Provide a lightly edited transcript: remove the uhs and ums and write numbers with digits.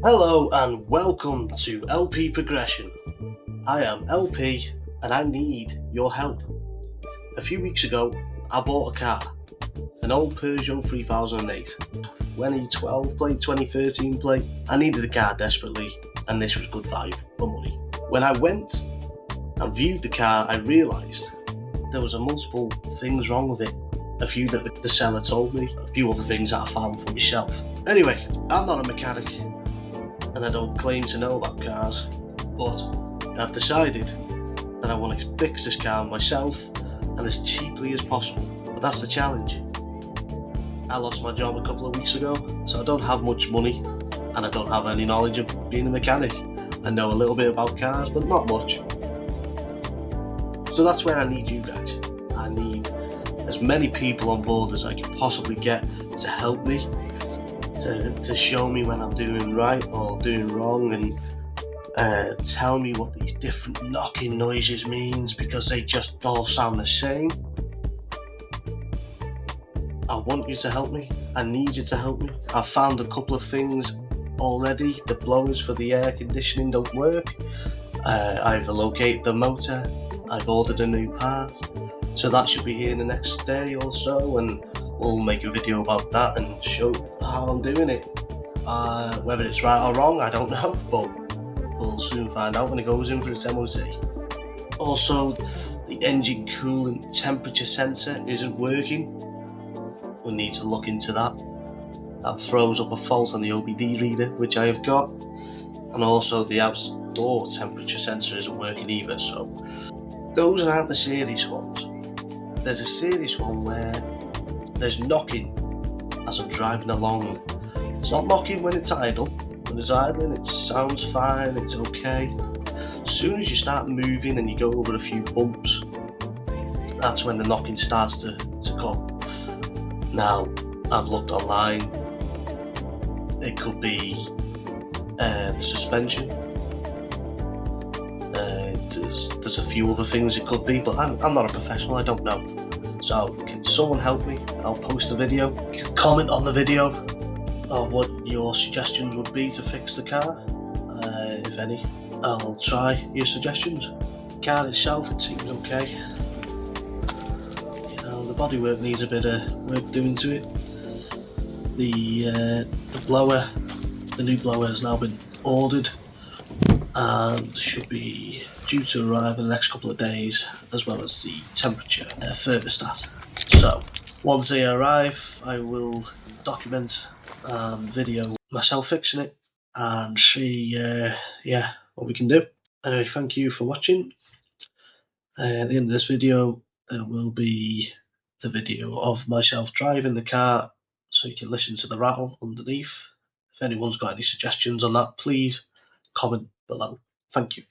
Hello and welcome to LP Progression. I am LP and I need your help. A few weeks ago I bought a car, an old Peugeot 3008, 2012 plate, 2013 plate. I needed a car desperately and this was good value for money. When I went and viewed the car, I realised there was multiple things wrong with it. A few that the seller told me, a few other things that I found for myself. Anyway, I'm not a mechanic and I don't claim to know about cars, but I've decided that I want to fix this car myself and as cheaply as possible. But that's the challenge. I lost my job a couple of weeks ago, so I don't have much money and I don't have any knowledge of being a mechanic. I know a little bit about cars, but not much. So that's where I need you guys. I need as many people on board as I can possibly get to help me, to show me when I'm doing right or doing wrong, and tell me what these different knocking noises means, because they just all sound the same. I want you to help me. I need you to help me. I've found a couple of things already. The blowers for the air conditioning don't work. I've located the motor. I've ordered a new part, so that should be here in the next day or so, and we'll make a video about that and show how I'm doing it. Whether it's right or wrong, I don't know, but we'll soon find out when it goes in for its MOT. Also, the engine coolant temperature sensor isn't working. We'll need to look into that. That throws up a fault on the OBD reader, which I have got, and also the outdoor temperature sensor isn't working either. So those aren't the serious ones. There's a serious one where there's knocking as I'm driving along. It's not knocking when it's idle. When it's idling, it sounds fine, it's okay. As soon as you start moving and you go over a few bumps, that's when the knocking starts to come. Now, I've looked online. It could be the suspension. There's a few other things it could be, but I'm not a professional, I don't know. So can someone help me? I'll post a video. You can comment on the video of what your suggestions would be to fix the car, if any. I'll try your suggestions. The car itself, it seems okay. You know, the bodywork needs a bit of work doing to it. The blower, the new blower has now been ordered and should be due to arrive in the next couple of days, as well as the temperature thermostat. So once they arrive, I will document and video myself fixing it and see what we can do. Anyway, thank you for watching. At the end of this video there will be the video of myself driving the car, so you can listen to the rattle underneath. If anyone's got any suggestions on that, please comment below. Thank you.